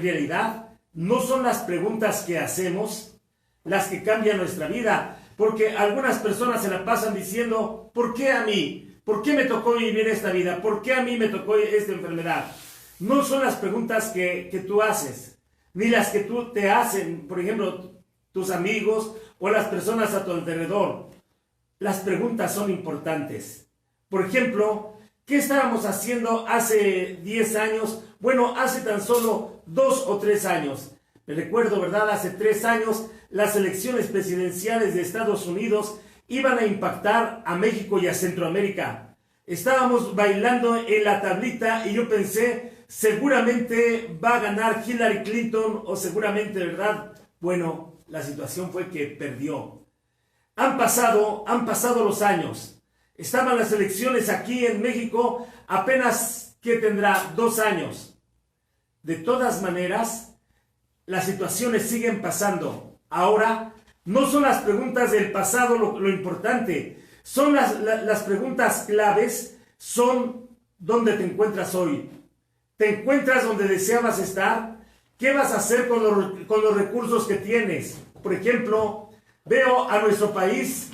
realidad no son las preguntas que hacemos las que cambian nuestra vida, porque algunas personas se la pasan diciendo, ¿por qué a mí? ¿Por qué me tocó vivir esta vida? ¿Por qué a mí me tocó esta enfermedad? No son las preguntas que tú haces, ni las que tú te hacen, por ejemplo, tus amigos o las personas a tu alrededor. Las preguntas son importantes. Por ejemplo, ¿qué estábamos haciendo hace 10 años? Bueno, hace tan solo 2 o 3 años. Me recuerdo, ¿verdad? Hace 3 años las elecciones presidenciales de Estados Unidos iban a impactar a México y a Centroamérica. Estábamos bailando en la tablita y yo pensé, seguramente va a ganar Hillary Clinton o seguramente, ¿verdad? Bueno, la situación fue que perdió. Han pasado los años. Estaban las elecciones aquí en México apenas, ¿qué tendrá? 2 años. De todas maneras, las situaciones siguen pasando. Ahora, no son las preguntas del pasado lo importante. Son las preguntas claves, son ¿dónde te encuentras hoy? ¿Te encuentras donde deseabas estar? ¿Qué vas a hacer con los recursos que tienes? Por ejemplo, veo a nuestro país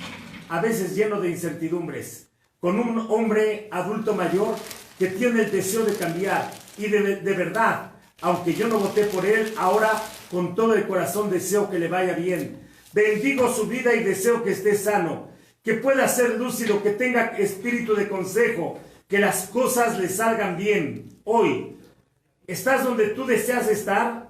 a veces lleno de incertidumbres, con un hombre adulto mayor que tiene el deseo de cambiar y de verdad, aunque yo no voté por él, ahora con todo el corazón deseo que le vaya bien. Bendigo su vida y deseo que esté sano, que pueda ser lúcido, que tenga espíritu de consejo, que las cosas le salgan bien. Hoy, ¿estás donde tú deseas estar?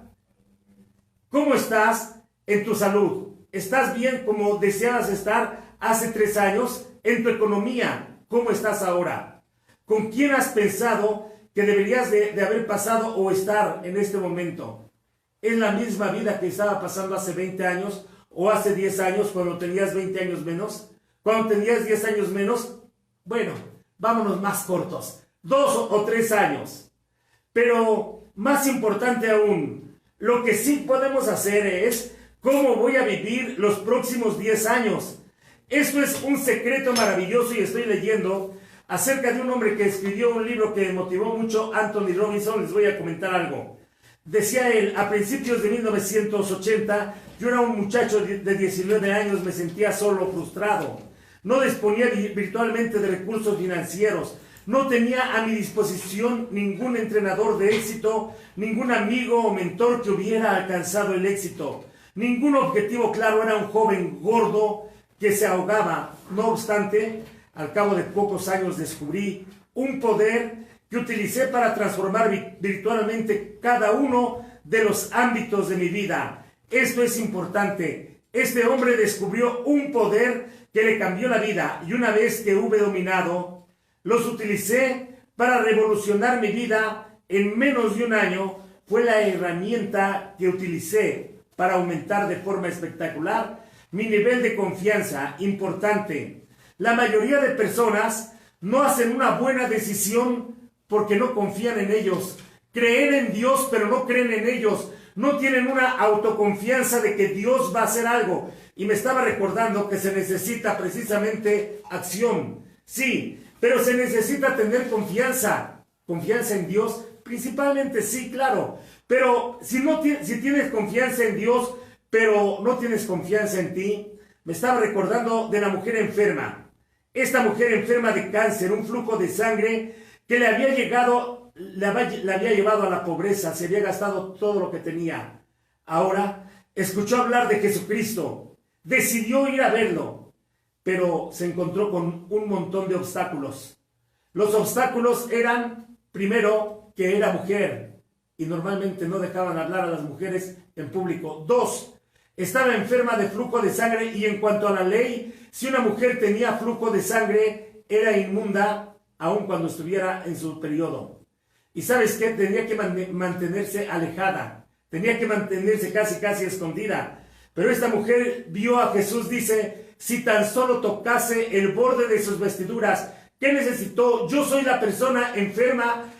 ¿Cómo estás en tu salud? ¿Estás bien como deseabas estar hace 3 años? En tu economía, ¿cómo estás ahora? ¿Con quién has pensado que deberías de haber pasado o estar en este momento? ¿Es la misma vida que estaba pasando hace 20 años o hace 10 años cuando tenías 20 años menos? Cuando tenías 10 años menos, bueno, vámonos más cortos, 2 o 3 años. Pero más importante aún, lo que sí podemos hacer es cómo voy a vivir los próximos 10 años. Esto es un secreto maravilloso y estoy leyendo acerca de un hombre que escribió un libro que motivó mucho, Anthony Robinson. Les voy a comentar algo. Decía él, a principios de 1980, yo era un muchacho de 19 años, me sentía solo, frustrado. No disponía virtualmente de recursos financieros. No tenía a mi disposición ningún entrenador de éxito, ningún amigo o mentor que hubiera alcanzado el éxito. Ningún objetivo claro, era un joven gordo que se ahogaba. No obstante, al cabo de pocos años descubrí un poder que utilicé para transformar virtualmente cada uno de los ámbitos de mi vida. Esto es importante. Este hombre descubrió un poder que le cambió la vida y una vez que hube dominado, los utilicé para revolucionar mi vida en menos de un año. Fue la herramienta que utilicé para aumentar de forma espectacular mi nivel de confianza. Importante. La mayoría de personas no hacen una buena decisión porque no confían en ellos. Creen en Dios, pero no creen en ellos. No tienen una autoconfianza de que Dios va a hacer algo. Y me estaba recordando que se necesita precisamente acción. Sí, pero se necesita tener confianza. Confianza en Dios, principalmente sí, claro. Pero si tienes confianza en Dios, pero no tienes confianza en ti, me estaba recordando de la mujer enferma. Esta mujer enferma de cáncer, un flujo de sangre que le había llevado a la pobreza, se había gastado todo lo que tenía. Ahora escuchó hablar de Jesucristo, decidió ir a verlo, pero se encontró con un montón de obstáculos. Los obstáculos eran, primero, que era mujer, y normalmente no dejaban hablar a las mujeres en público. 2, estaba enferma de flujo de sangre, y en cuanto a la ley, si una mujer tenía flujo de sangre, era inmunda, aun cuando estuviera en su periodo. Y ¿sabes qué? Tenía que mantenerse alejada, tenía que mantenerse casi escondida. Pero esta mujer vio a Jesús, dice, si tan solo tocase el borde de sus vestiduras, ¿qué necesitó? Yo soy la persona enferma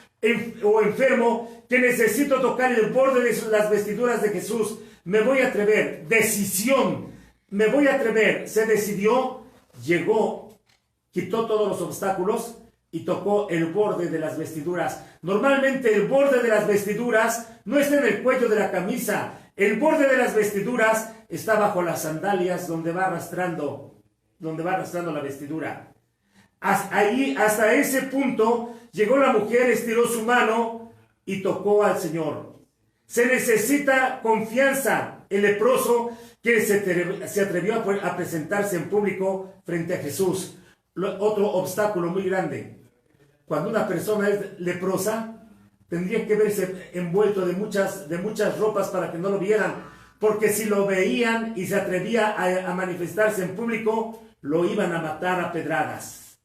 o enfermo que necesito tocar el borde de las vestiduras de Jesús. Me voy a atrever. Decisión. Me voy a atrever. Se decidió, llegó, quitó todos los obstáculos, y tocó el borde de las vestiduras. Normalmente el borde de las vestiduras no está en el cuello de la camisa. El borde de las vestiduras está bajo las sandalias donde va arrastrando la vestidura. Hasta ese punto llegó la mujer, estiró su mano y tocó al Señor. Se necesita confianza. El leproso que se atrevió a presentarse en público frente a Jesús. Otro obstáculo muy grande. Cuando una persona es leprosa, tendría que verse envuelto de muchas ropas para que no lo vieran, porque si lo veían y se atrevía a manifestarse en público, lo iban a matar a pedradas.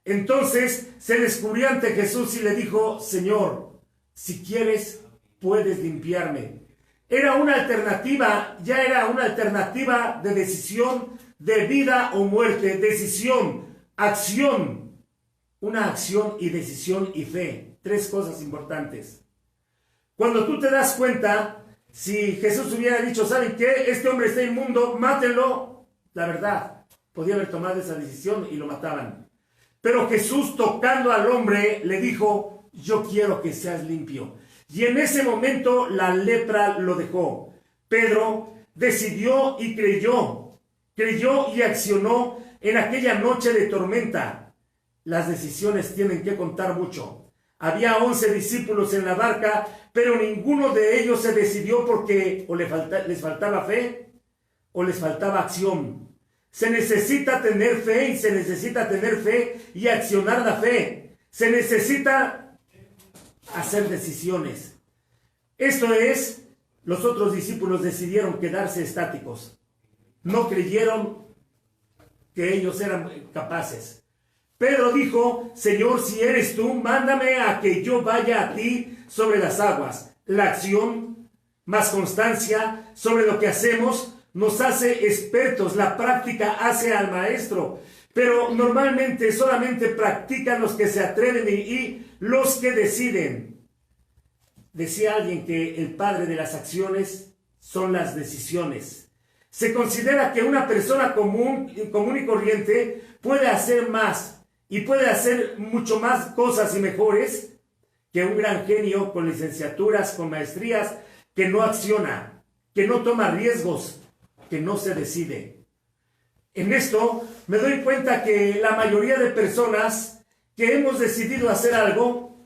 Entonces se descubrió ante Jesús y le dijo: Señor, si quieres, puedes limpiarme. Era una alternativa, ya era una alternativa de decisión de vida o muerte, decisión, acción. Una acción y decisión y fe. Tres cosas importantes. Cuando tú te das cuenta, si Jesús hubiera dicho: ¿saben qué? Este hombre está inmundo, mátenlo. La verdad, podía haber tomado esa decisión y lo mataban. Pero Jesús, tocando al hombre, le dijo: yo quiero que seas limpio. Y en ese momento la lepra lo dejó. Pedro decidió y creyó y accionó en aquella noche de tormenta. Las decisiones tienen que contar mucho. Había 11 discípulos en la barca, pero ninguno de ellos se decidió porque o les faltaba fe o les faltaba acción. Se necesita tener fe y accionar la fe. Se necesita hacer decisiones. Esto es, los otros discípulos decidieron quedarse estáticos. No creyeron que ellos eran capaces. Pedro dijo: Señor, si eres tú, mándame a que yo vaya a ti sobre las aguas. La acción más constancia sobre lo que hacemos nos hace expertos. La práctica hace al maestro. Pero normalmente solamente practican los que se atreven y los que deciden. Decía alguien que el padre de las acciones son las decisiones. Se considera que una persona común y corriente puede hacer más y puede hacer mucho más cosas y mejores que un gran genio con licenciaturas, con maestrías, que no acciona, que no toma riesgos, que no se decide. En esto me doy cuenta que la mayoría de personas que hemos decidido hacer algo,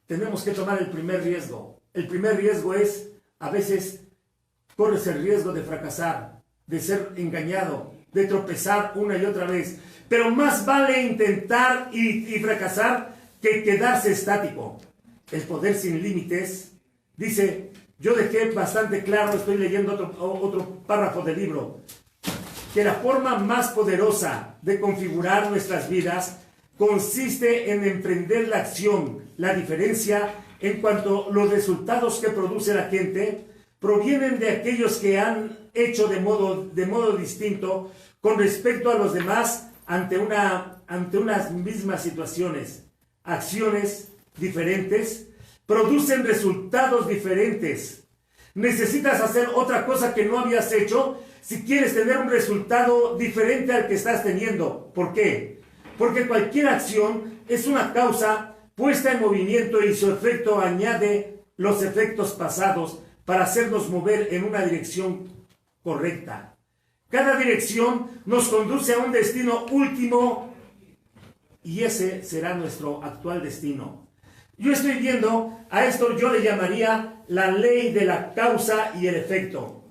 tenemos que tomar el primer riesgo. El primer riesgo es, a veces, corres el riesgo de fracasar, de ser engañado, de tropezar una y otra vez. Pero más vale intentar y fracasar que quedarse estático. El poder sin límites dice, yo dejé bastante claro, estoy leyendo otro párrafo del libro, que la forma más poderosa de configurar nuestras vidas consiste en emprender la acción. La diferencia en cuanto a los resultados que produce la gente provienen de aquellos que han hecho de modo distinto con respecto a los demás ante unas mismas situaciones. Acciones diferentes producen resultados diferentes. Necesitas hacer otra cosa que no habías hecho si quieres tener un resultado diferente al que estás teniendo. ¿Por qué? Porque cualquier acción es una causa puesta en movimiento y su efecto añade los efectos pasados para hacernos mover en una dirección correcta. Cada dirección nos conduce a un destino último y ese será nuestro actual destino. Yo estoy viendo a esto, yo le llamaría la ley de la causa y el efecto.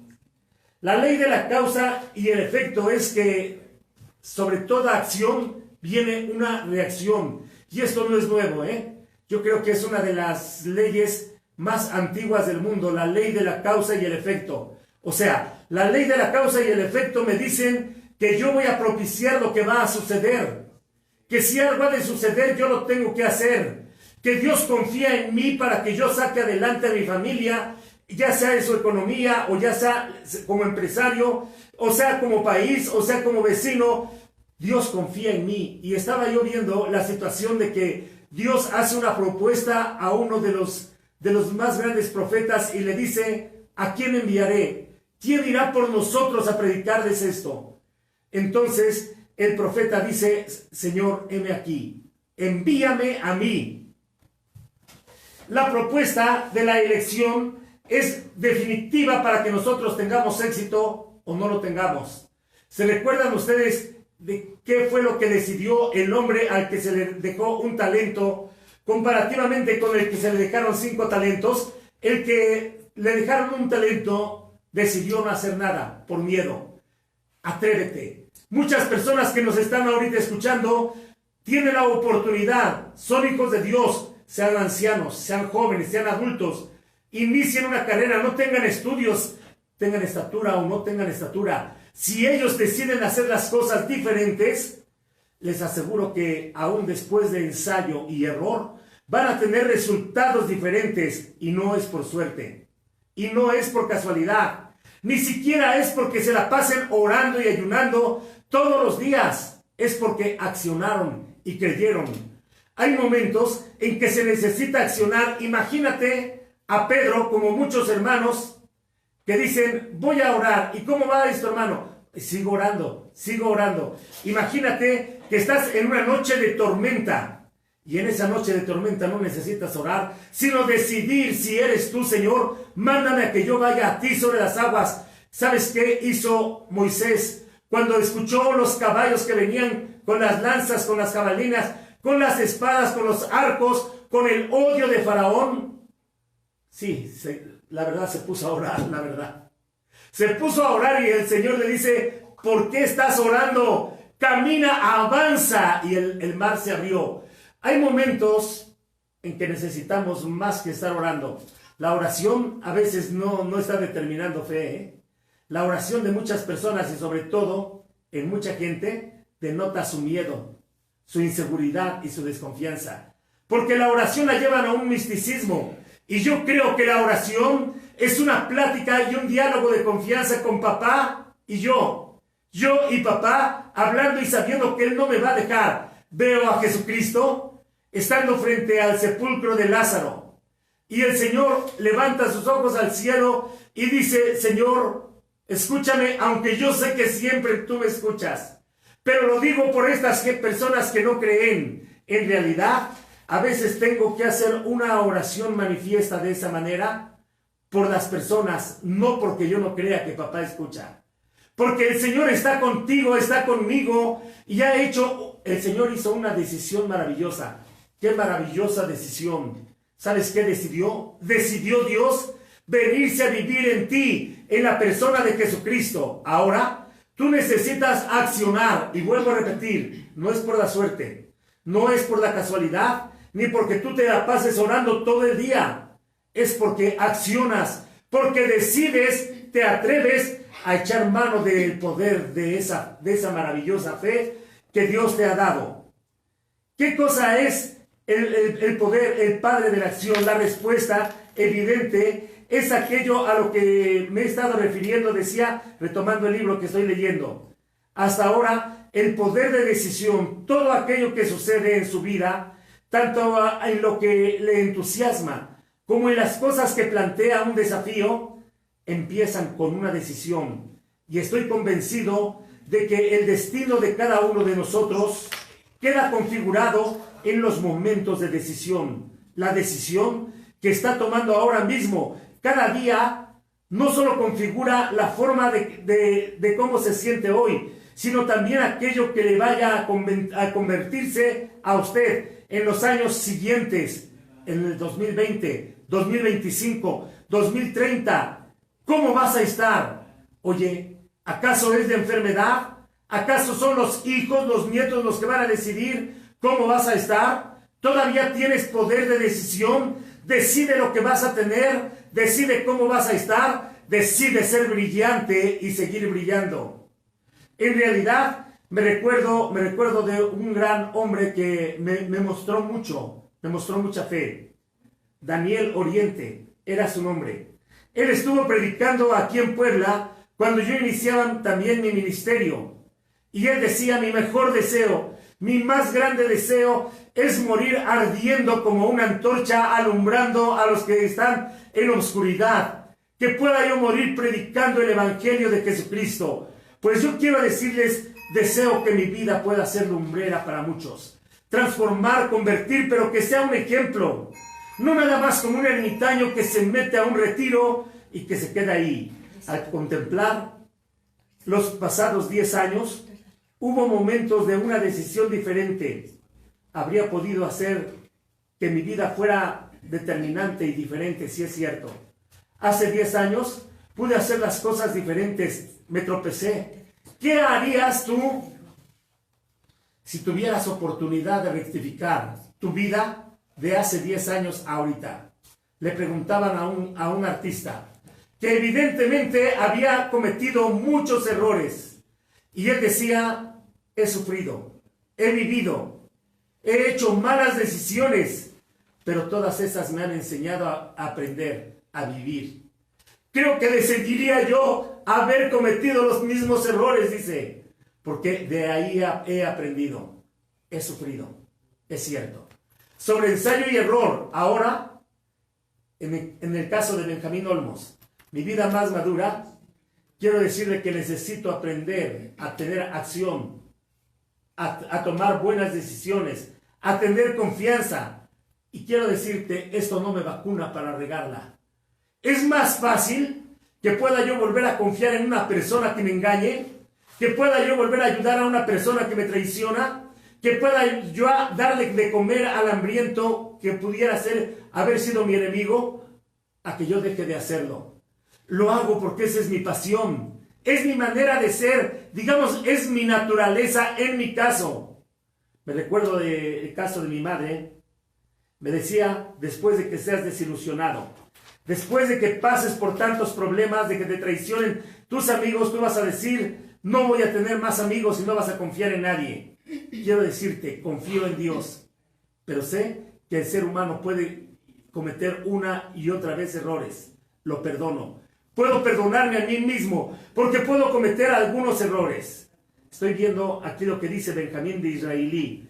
La ley de la causa y el efecto es que sobre toda acción viene una reacción. Y esto no es nuevo, Yo creo que es una de las leyes más antiguas del mundo, la ley de la causa y el efecto. O sea, la ley de la causa y el efecto me dicen que yo voy a propiciar lo que va a suceder. Que si algo ha de suceder, yo lo tengo que hacer. Que Dios confía en mí para que yo saque adelante a mi familia, ya sea en su economía, o ya sea como empresario, o sea como país, o sea como vecino. Dios confía en mí. Y estaba yo viendo la situación de que Dios hace una propuesta a uno de los más grandes profetas y le dice, ¿a quién enviaré? ¿Quién irá por nosotros a predicarles esto? Entonces el profeta dice, Señor, heme aquí, envíame a mí. La propuesta de la elección es definitiva para que nosotros tengamos éxito o no lo tengamos. ¿Se recuerdan ustedes de qué fue lo que decidió el hombre al que se le dejó un talento comparativamente con el que se le dejaron 5 talentos? El que le dejaron un talento decidió no hacer nada por miedo. Atrévete. Muchas personas que nos están ahorita escuchando tienen la oportunidad, son hijos de Dios, sean ancianos, sean jóvenes, sean adultos, inicien una carrera, no tengan estudios, tengan estatura o no tengan estatura. Si ellos deciden hacer las cosas diferentes, les aseguro que aún después de ensayo y error, van a tener resultados diferentes, y no es por suerte, y no es por casualidad, ni siquiera es porque se la pasen orando y ayunando todos los días, es porque accionaron y creyeron. Hay momentos en que se necesita accionar. Imagínate a Pedro, como muchos hermanos, que dicen, voy a orar. ¿Y cómo va esto, hermano? Sigo orando, sigo orando. Imagínate que estás en una noche de tormenta, y en esa noche de tormenta no necesitas orar, sino decidir si eres tú, Señor, mándame a que yo vaya a ti sobre las aguas. ¿Sabes qué hizo Moisés cuando escuchó los caballos que venían con las lanzas, con las jabalinas, con las espadas, con los arcos, con el odio de Faraón? Sí, la verdad se puso a orar, la verdad. Se puso a orar y el Señor le dice, ¿por qué estás orando? Camina, avanza. Y el mar se abrió. Hay momentos en que necesitamos más que estar orando. La oración a veces no está determinando fe, ¿eh? La oración de muchas personas y sobre todo en mucha gente denota su miedo, su inseguridad y su desconfianza. Porque la oración la llevan a un misticismo. Y yo creo que la oración es una plática y un diálogo de confianza con papá y yo. Yo y papá hablando y sabiendo que Él no me va a dejar. Veo a Jesucristo estando frente al sepulcro de Lázaro. Y el Señor levanta sus ojos al cielo y dice, Señor, escúchame, aunque yo sé que siempre tú me escuchas. Pero lo digo por estas personas que no creen. En realidad, a veces tengo que hacer una oración manifiesta de esa manera por las personas, no porque yo no crea que papá escucha. Porque el Señor está contigo, está conmigo y el Señor hizo una decisión maravillosa. ¡Qué maravillosa decisión! ¿Sabes qué decidió? Decidió Dios venirse a vivir en ti, en la persona de Jesucristo. Ahora, tú necesitas accionar, y vuelvo a repetir, no es por la suerte, no es por la casualidad, ni porque tú te la pases orando todo el día. Es porque accionas, porque decides, te atreves a echar mano del poder de esa maravillosa fe que Dios te ha dado. ¿Qué cosa es el poder, el padre de la acción? La respuesta evidente es aquello a lo que me he estado refiriendo, decía, retomando el libro que estoy leyendo. Hasta ahora, el poder de decisión, todo aquello que sucede en su vida, tanto en lo que le entusiasma, como en las cosas que plantea un desafío, empiezan con una decisión. Y estoy convencido de que el destino de cada uno de nosotros queda configurado en los momentos de decisión. La decisión que está tomando ahora mismo, cada día, no solo configura la forma de cómo se siente hoy, sino también aquello que le vaya a convertirse a usted en los años siguientes, en el 2020, 2025, 2030. ¿Cómo vas a estar? Oye, ¿acaso es de enfermedad? ¿Acaso son los hijos, los nietos los que van a decidir cómo vas a estar? ¿Todavía tienes poder de decisión? Decide lo que vas a tener, decide cómo vas a estar, decide ser brillante y seguir brillando. En realidad, me recuerdo de un gran hombre que me mostró mucha fe. Daniel Oriente era su nombre. Él estuvo predicando aquí en Puebla cuando yo iniciaba también mi ministerio. Y él decía, mi mejor deseo, mi más grande deseo es morir ardiendo como una antorcha, alumbrando a los que están en oscuridad. Que pueda yo morir predicando el Evangelio de Jesucristo. Pues yo quiero decirles, deseo que mi vida pueda ser lumbrera para muchos. transformar, convertir, pero que sea un ejemplo. No nada más como un ermitaño que se mete a un retiro y que se queda ahí. Al contemplar los pasados 10 años, hubo momentos de una decisión diferente. Habría podido hacer que mi vida fuera determinante y diferente, si es cierto. Hace 10 años pude hacer las cosas diferentes, me tropecé. ¿Qué harías tú si tuvieras oportunidad de rectificar tu vida de hace 10 años a ahorita? Le preguntaban a un artista que evidentemente había cometido muchos errores. Y él decía, he sufrido, he vivido, he hecho malas decisiones, pero todas esas me han enseñado a aprender, a vivir. Creo que le seguiría yo haber cometido los mismos errores, dice, porque de ahí he aprendido, he sufrido, es cierto. Sobre ensayo y error, ahora, en el caso de Benjamín Olmos, mi vida más madura, quiero decirle que necesito aprender a tener acción, a tomar buenas decisiones, a tener confianza. Y quiero decirte, esto no me vacuna para regarla. Es más fácil que pueda yo volver a confiar en una persona que me engañe, que pueda yo volver a ayudar a una persona que me traiciona, que pueda yo darle de comer al hambriento que pudiera haber sido mi enemigo, a que yo deje de hacerlo. Lo hago porque esa es mi pasión, es mi manera de ser, digamos, es mi naturaleza en mi caso. Me recuerdo del caso de mi madre, me decía, después de que seas desilusionado, después de que pases por tantos problemas, de que te traicionen tus amigos, tú vas a decir, no voy a tener más amigos y no vas a confiar en nadie. Quiero decirte, confío en Dios, pero sé que el ser humano puede cometer una y otra vez errores. Lo perdono. Puedo perdonarme a mí mismo porque puedo cometer algunos errores. Estoy viendo aquí lo que dice Benjamín de Israelí.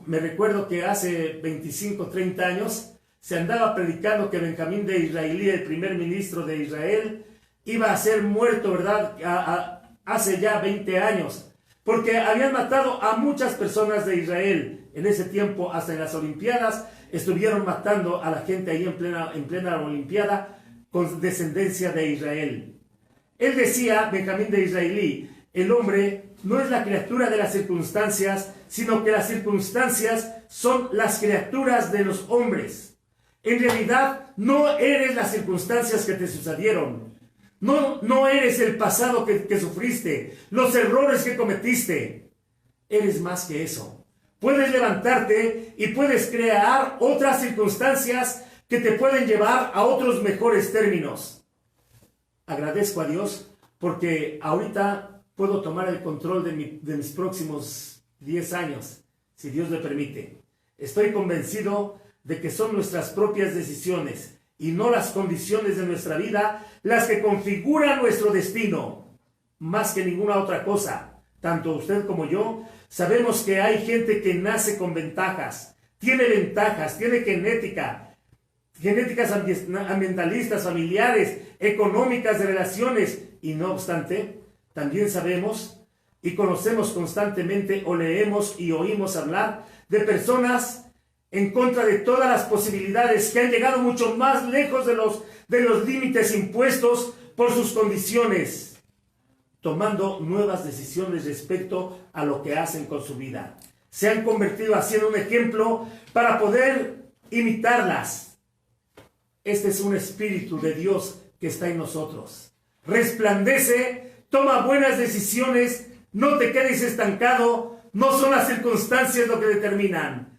Me recuerdo que hace 25, 30 años se andaba predicando que Benjamín de Israelí, el primer ministro de Israel, iba a ser muerto, ¿verdad? Hace ya 20 años. Porque habían matado a muchas personas de Israel. En ese tiempo, hasta en las Olimpiadas, estuvieron matando a la gente ahí en plena Olimpiada con descendencia de Israel. Él decía, Benjamín de Israelí, el hombre no es la criatura de las circunstancias, sino que las circunstancias son las criaturas de los hombres. En realidad, no eres las circunstancias que te sucedieron. No eres el pasado que sufriste, los errores que cometiste. Eres más que eso. Puedes levantarte y puedes crear otras circunstancias que te pueden llevar a otros mejores términos. Agradezco a Dios porque ahorita puedo tomar el control de mis próximos 10 años, si Dios me permite. Estoy convencido de que son nuestras propias decisiones y no las condiciones de nuestra vida las que configuran nuestro destino, más que ninguna otra cosa. Tanto usted como yo sabemos que hay gente que nace con ventajas, tiene genéticas ambientalistas, familiares, económicas, de relaciones, y no obstante, también sabemos y conocemos constantemente o leemos y oímos hablar de personas en contra de todas las posibilidades que han llegado mucho más lejos de los límites impuestos por sus condiciones, tomando nuevas decisiones respecto a lo que hacen con su vida. Se han convertido así en un ejemplo para poder imitarlas. Este es un espíritu de Dios que está en nosotros. Resplandece, toma buenas decisiones, no te quedes estancado, no son las circunstancias lo que determinan.